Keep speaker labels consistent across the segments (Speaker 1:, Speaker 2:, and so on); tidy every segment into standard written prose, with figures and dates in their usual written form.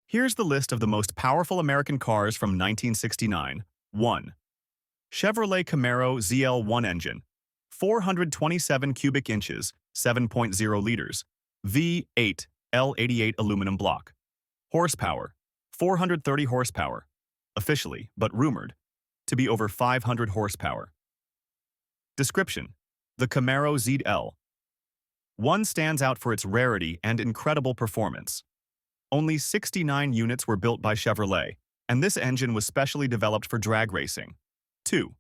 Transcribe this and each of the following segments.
Speaker 1: Here's the list of the most powerful American cars from 1969. 1. Chevrolet Camaro ZL1 engine, 427 cubic inches, 7.0 liters, V8, L88 aluminum block. Horsepower, 430 horsepower, officially, but rumored, to be over 500 horsepower. Description: the Camaro ZL1 stands out for its rarity and incredible performance. Only 69 units were built by Chevrolet, and this engine was specially developed for drag racing. 2.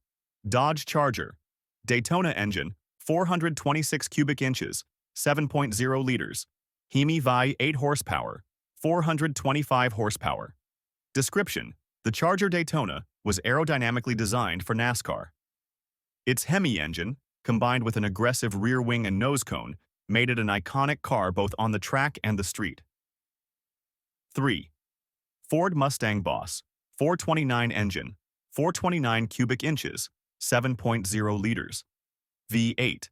Speaker 1: Dodge Charger, Daytona engine, 426 cubic inches, 7.0 liters, HEMI V8 horsepower, 425 horsepower. Description: the Charger Daytona was aerodynamically designed for NASCAR. Its HEMI engine, combined with an aggressive rear wing and nose cone, made it an iconic car both on the track and the street. 3. Ford Mustang Boss, 429 engine, 429 cubic inches, 7.0 liters, V8.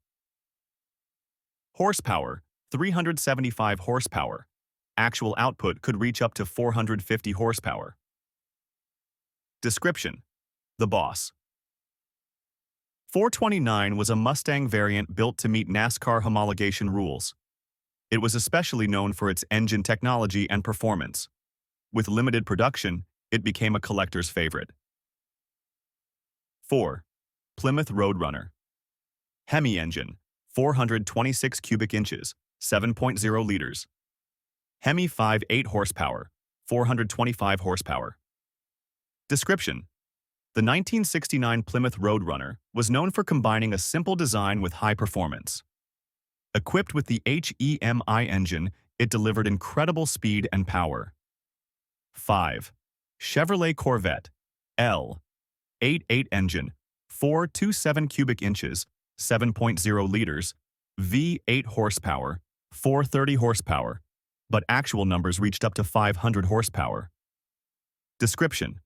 Speaker 1: Horsepower, 375 horsepower. Actual output could reach up to 450 horsepower. Description: the Boss. 429 was a Mustang variant built to meet NASCAR homologation rules. It was especially known for its engine technology and performance. With limited production, it became a collector's favorite. 4. Plymouth Roadrunner, HEMI engine, 426 cubic inches, 7.0 liters, HEMI V8 horsepower, 425 horsepower. Description: the 1969 Plymouth Roadrunner was known for combining a simple design with high performance. Equipped with the HEMI engine, it delivered incredible speed and power. 5. Chevrolet Corvette L88 engine, 427 cubic inches, 7.0 liters, V8 horsepower, 430 horsepower, but actual numbers reached up to 500 horsepower. Description: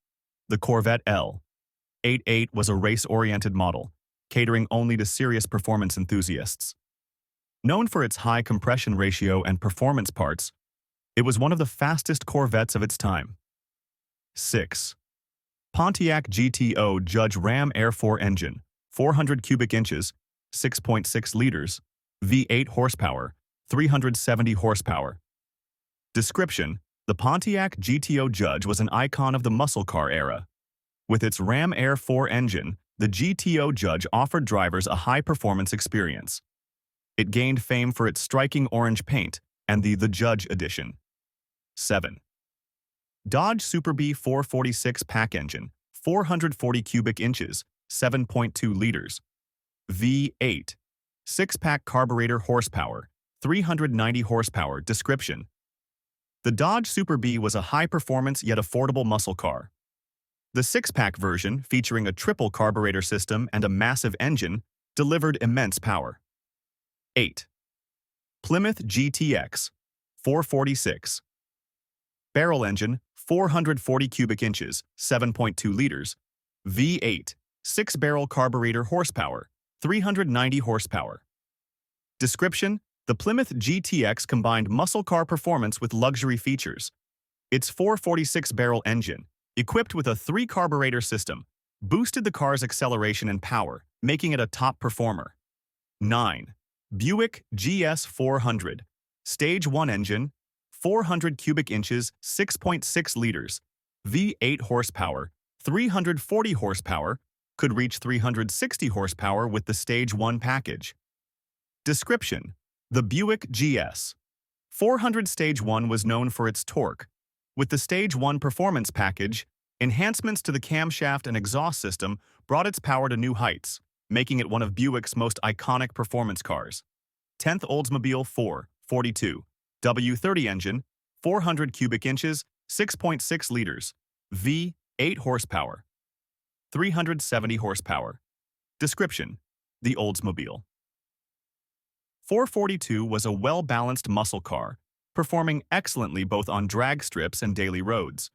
Speaker 1: the Corvette L88 was a race-oriented model, catering only to serious performance enthusiasts. Known for its high compression ratio and performance parts, it was one of the fastest Corvettes of its time. 6. Pontiac GTO Judge Ram Air 4 engine, 400 cubic inches, 6.6 liters, V8 horsepower, 370 horsepower. Description: the Pontiac GTO Judge was an icon of the muscle car era. With its Ram Air 4 engine, the GTO Judge offered drivers a high-performance experience. It gained fame for its striking orange paint and the Judge edition. 7. Dodge Super B 446 pack engine, 440 cubic inches, 7.2 liters, V8, 6-pack carburetor horsepower, 390 horsepower. Description: the Dodge Super B was a high-performance yet affordable muscle car. The 6-pack version, featuring a triple carburetor system and a massive engine, delivered immense power. 8. Plymouth GTX 446 barrel engine, 440 cubic inches, 7.2 liters, V8, 6-barrel carburetor horsepower, 390 horsepower. Description: the Plymouth GTX combined muscle car performance with luxury features. Its 446-barrel engine, equipped with a 3-carburetor system, boosted the car's acceleration and power, making it a top performer. 9. Buick GS 400 Stage 1 engine, 400 cubic inches, 6.6 liters, V8 horsepower, 340 horsepower, could reach 360 horsepower with the Stage 1 package. Description: the Buick GS 400 Stage 1 was known for its torque. With the Stage 1 performance package, enhancements to the camshaft and exhaust system brought its power to new heights, making it one of Buick's most iconic performance cars. 10th Oldsmobile 442 W30 engine, 400 cubic inches, 6.6 liters, V8 horsepower, 370 horsepower. Description: the Oldsmobile 442 was a well-balanced muscle car, performing excellently both on drag strips and daily roads.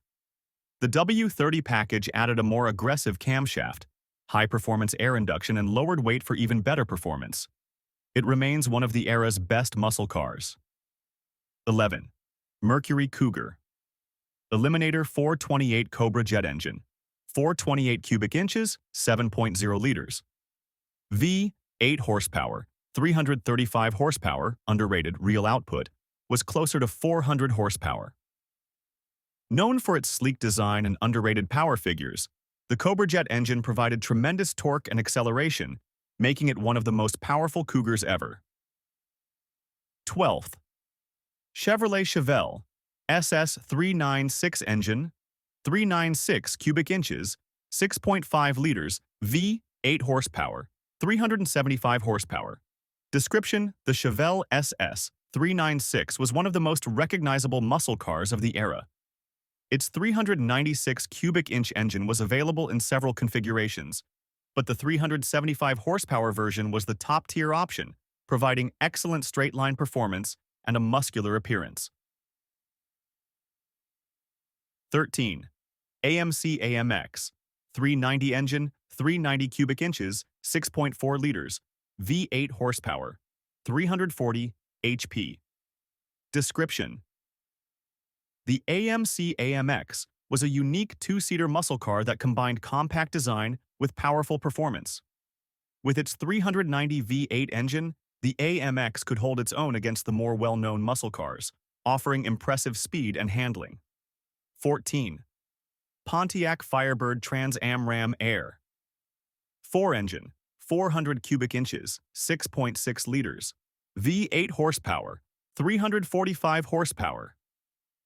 Speaker 1: The W30 package added a more aggressive camshaft, high-performance air induction, and lowered weight for even better performance. It remains one of the era's best muscle cars. 11. Mercury Cougar Eliminator 428 Cobra jet engine, 428 cubic inches, 7.0 liters. V8 horsepower, 335 horsepower, underrated real output, was closer to 400 horsepower. Known for its sleek design and underrated power figures, the Cobra jet engine provided tremendous torque and acceleration, making it one of the most powerful Cougars ever. 12th. Chevrolet Chevelle SS 396 engine, 396 cubic inches, 6.5 liters, V8 horsepower, 375 horsepower. Description: the Chevelle SS 396 was one of the most recognizable muscle cars of the era. Its 396 cubic inch engine was available in several configurations, but the 375 horsepower version was the top-tier option, providing excellent straight-line performance and a muscular appearance. 13. AMC AMX 390 engine, 390 cubic inches, 6.4 liters, V8 horsepower, 340 HP. Description: the AMC AMX was a unique two-seater muscle car that combined compact design with powerful performance. With its 390 V8 engine, the AMX could hold its own against the more well-known muscle cars, offering impressive speed and handling. 14. Pontiac Firebird Trans Am Ram Air 4-engine, 400 cubic inches, 6.6 liters, V8 horsepower, 345 horsepower.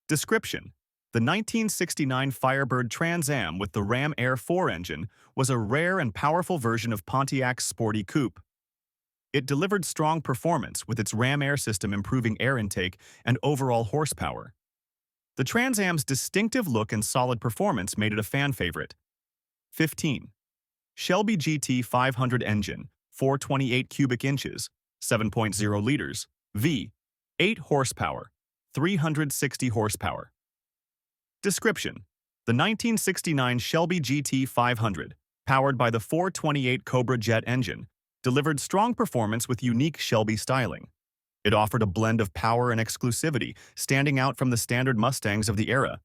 Speaker 1: Description: the 1969 Firebird Trans Am with the Ram Air 4 engine was a rare and powerful version of Pontiac's sporty coupe. It delivered strong performance, with its Ram Air system improving air intake and overall horsepower. The Trans Am's distinctive look and solid performance made it a fan favorite. 15. Shelby GT500 engine, 428 cubic inches, 7.0 liters, V8 horsepower, 360 horsepower. Description: the 1969 Shelby GT500, powered by the 428 Cobra jet engine, delivered strong performance with unique Shelby styling. It offered a blend of power and exclusivity, standing out from the standard Mustangs of the era.